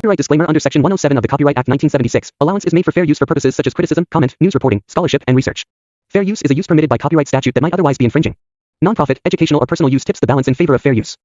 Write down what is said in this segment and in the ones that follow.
Copyright disclaimer under Section 107 of the Copyright Act 1976. Allowance is made for fair use for purposes such as criticism, comment, news reporting, scholarship, and research. Fair use is a use permitted by copyright statute that might otherwise be infringing. Non-profit, educational, or personal use tips the balance in favor of fair use.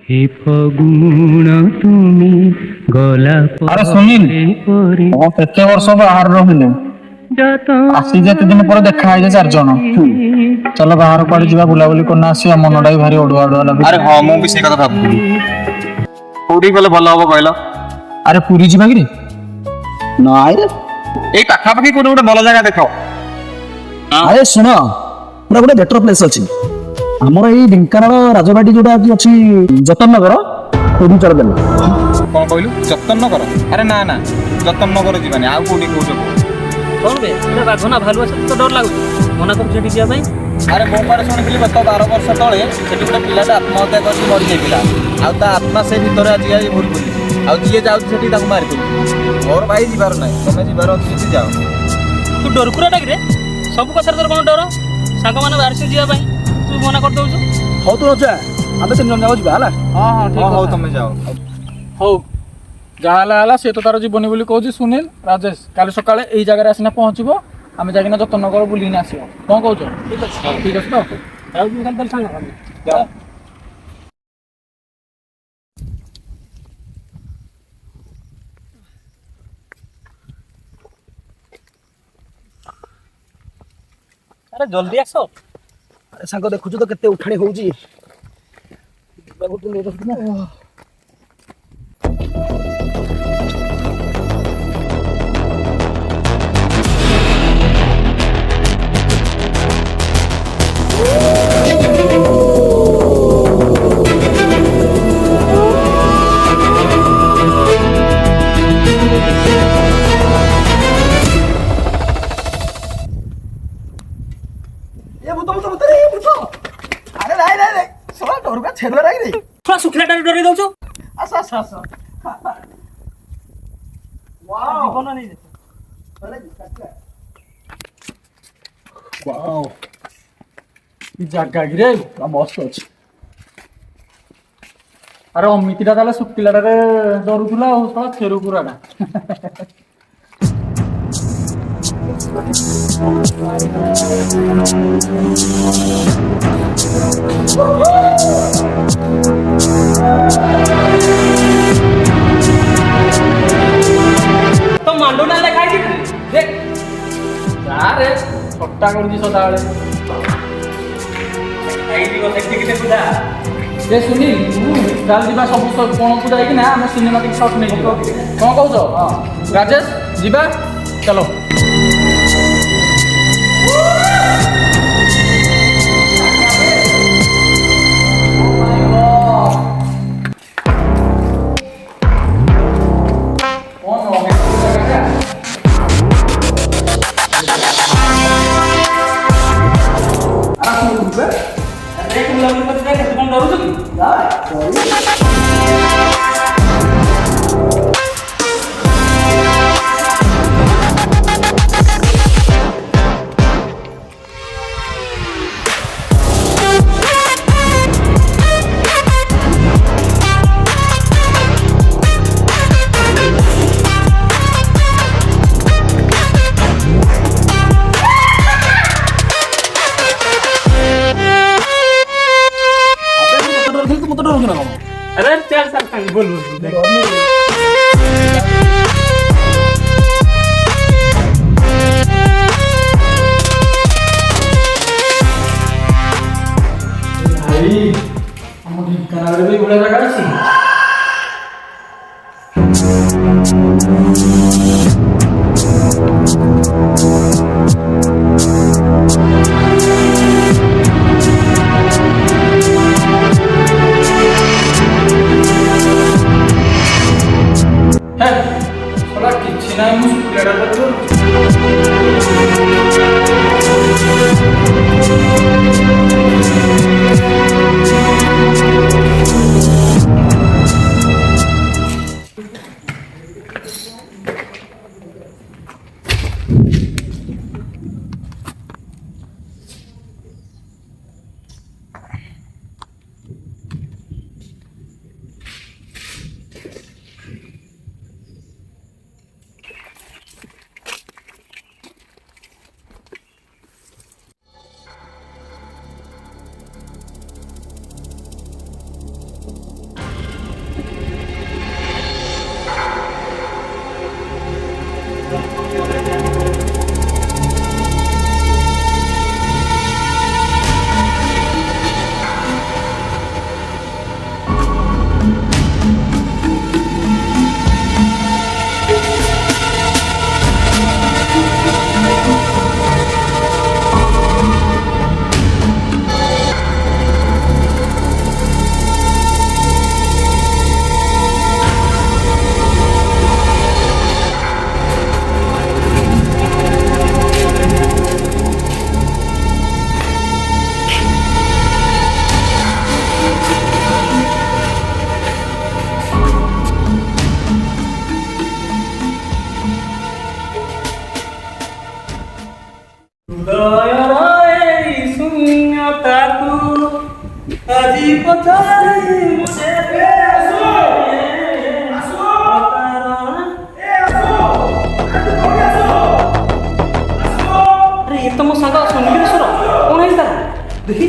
हे फगुण तुमी गला अरे सुनील एते वर्ष बाहर रहिले आसी जेते दिन पर देखा है जे चार जण चलो बाहर पड़ जीवा बुलाबुली करना आसी मनडा भी भारी ओडवा ओडवा लागे। अरे हां मु भी से कथा भाबुली कोडी गले भलो हो कहला। अरे पुरी जीवा कि रे नाइ रे ए पाखा पाखी कोन गोटे भलो जगह देखो। अरे सुनो पूरा गोटे बेटर प्लेस अछि हमर एई ढेंकानाल राजबाटी जोटा अछि जतन नगर कोडी चल देला कोन कहलु जतन नगर। अरे ना ना जतन नगर जीवानी आ कोडी कहजो कोन बे ए बाघना भालुआ से तो डर लागु मना कर जेठी जिया भाई। अरे मो पर सुनिथिली बत 12 वर्ष तळे सेठी गोटे पिलाटा आत्महत्या करछि मरि जाइला आ ता आत्मा से भीतर आज आई भूल भूल आ जिए जाउ सेठी ताको मारि दिली और भाई जीवार नै तमे जीवार अछि जाओ। तू डरकुरा टाक रे सब कथर तोर कोन डर साग माने बाहर से जिया भाई तू मना कर दउछु। हो तो जा आबे तीन जन जाओ जिबा हला। हां हां ठीक हो तमे जाओ हो जाला हला से तो तार जीवनी बोली कहू सुनील राजेश काली सकाळे एई जगह रे आसीना पहुंचबो आमे जागिना जतन नगर बुलीना आसीबो कोन कहू ठीक अछि ठीक अछि तो आउ तू खाली सांग जा। अरे जल्दी आसो। अरे सांग देखुछु तो केते उठाणी होउची बागुटु ले रखना। अरे नहीं नहीं नहीं सोला डर का छेड़ रही रे थोड़ा सुखला डर दउछु। आसा आसा आसा वाओ जीवन नहीं वाओ ई जगह गिरे मस्त अछि। अरे अमितिटा ताले सुकिलाटा रे डरुथुला ओ साला फेरु पुराटा तो मांडो ना देखाई दी देख यार छोटा कर दी सदा वाले आई दिवस देखि के सुधा ए सुनील चाल दिबा सब कोन को जाई कि ना हम सिनेमैटिक शॉट नै कोन कहू हां राजेश जीबा चलो। अरे चल चल बोल बोल भाई हम ढेंकानाल रे भी बड़ा जगह अछि। है साला किछि नाही मु सुकिलाटा करतो अरे ये तो मो सागा सुनिल सुर कौन है तार देखी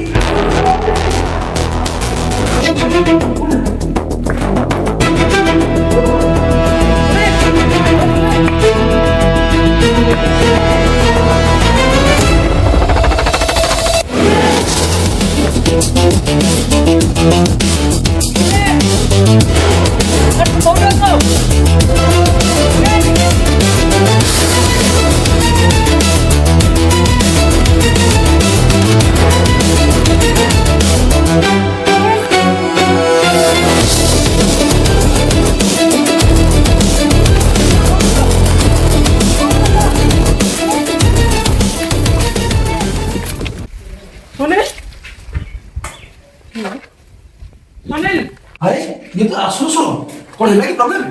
अरे ये तो आसु सुनो कौन है कि प्रॉब्लम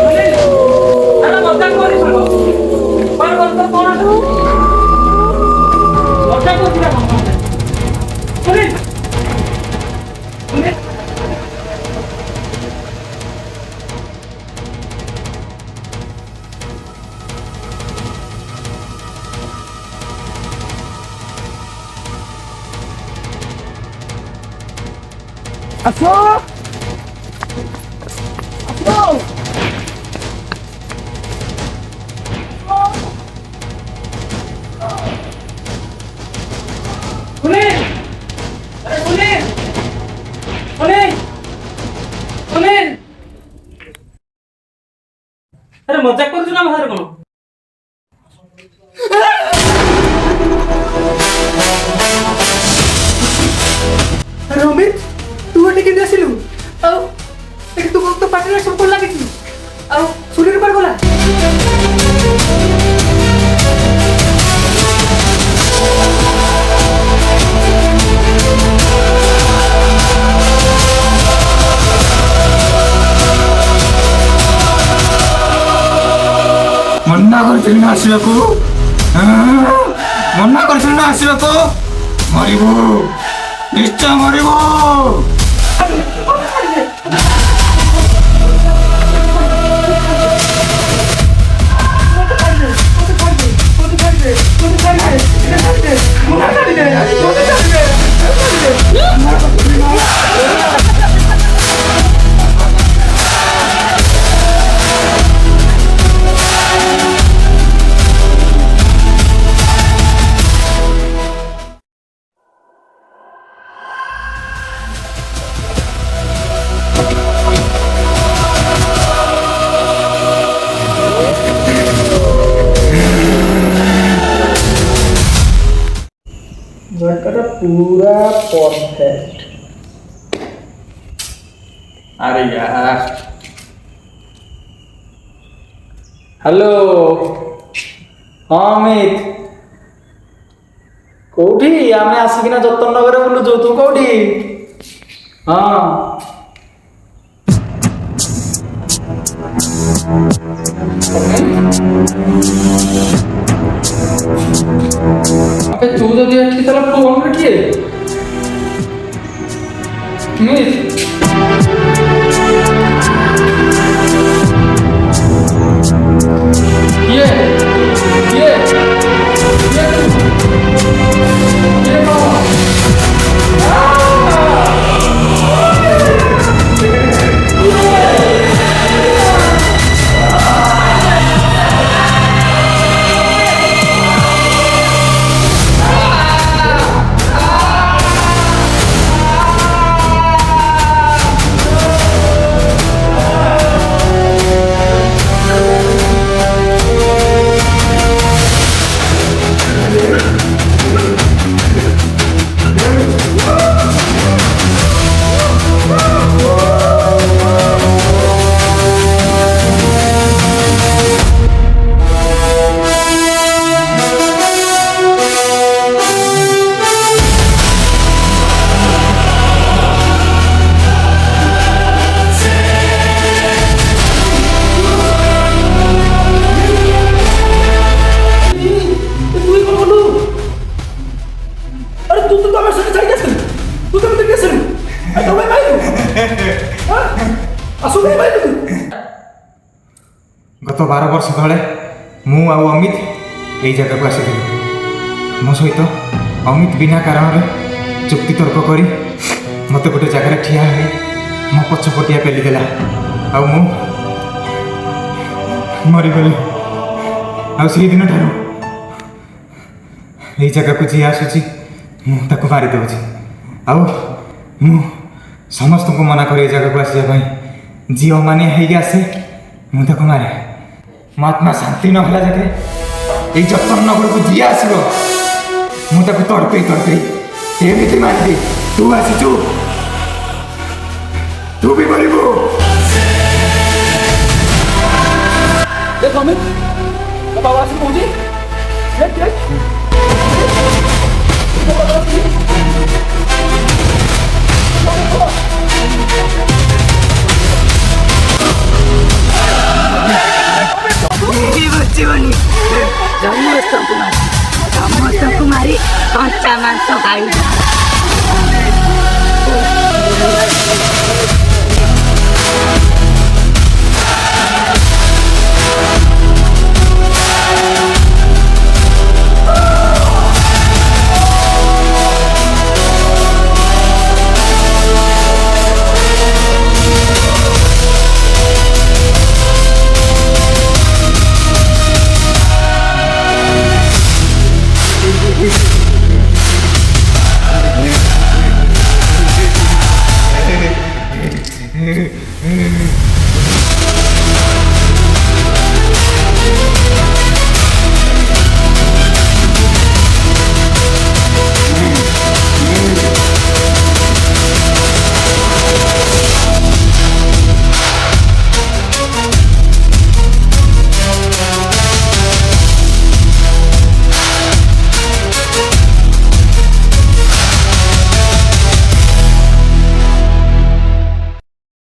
अरे मजाक करी सुनो पर तो कौन है मजाक करी ना सुनिल सुनिल अरे मजाक कर ना बाहर कौन अरे अमित तू एटे केते आसिलु आउ एक तू तो पाटले सब कोन लागिछि आउ सुनील पर बोला मना कर आसवाक मना कर आसवाक मरबू निश्चय मरबू झटकाटा पूरा परफेक्ट अरे यार हेलो हाँ अमित कौटी आमे आसिकिना जतन नगर बुलुचु तू कौटी हाँ अबे तू तो दिया की तरफ फोन रखिए अमित ये गत 12 वर्ष तले मु आउ अमित यही जगह को आसी मो सहित अमित बिना कारण चुक्ति तर्क कर मत गोटे जगह ठिया मो पछपटिया पेलीदेला आउ मु मरीगली आई दिन ठार यही जगह को जी आसूची मुझे मारी दूची आउ समस्त को मना कर जगह को आसवाई जी अमानिया है आसे मुझे मारे मो आत्मा शांति ना जाके ये जतन नगर को जी आसो मुझे तड़पे एमती मारिदी तू आसीचु तू भी मरबू देख अमित बाबा आसी पहुंची ସମସ୍ତଙ୍କୁ ମାରି କଞ୍ଚା ମାଂସ ଖାଇ Hey,